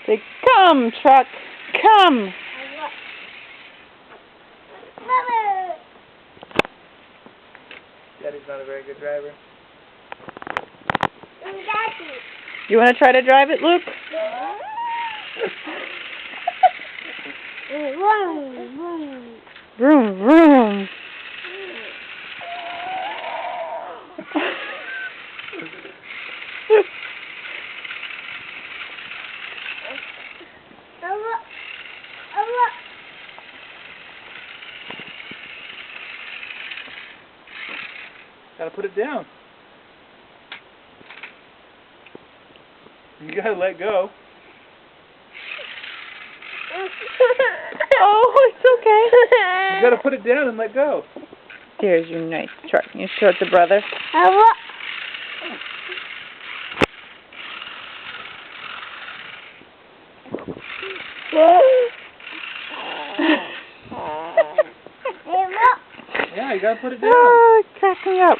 Say, come, truck, come. Daddy's not a very good driver. You want to try to drive it, Luke? Vroom, vroom. Gotta put it down. You gotta let go. Oh, it's okay. You gotta put it down and let go. Here's your nice truck. You show it to brother. Yeah, you gotta put it down. Oh, it's cracking up.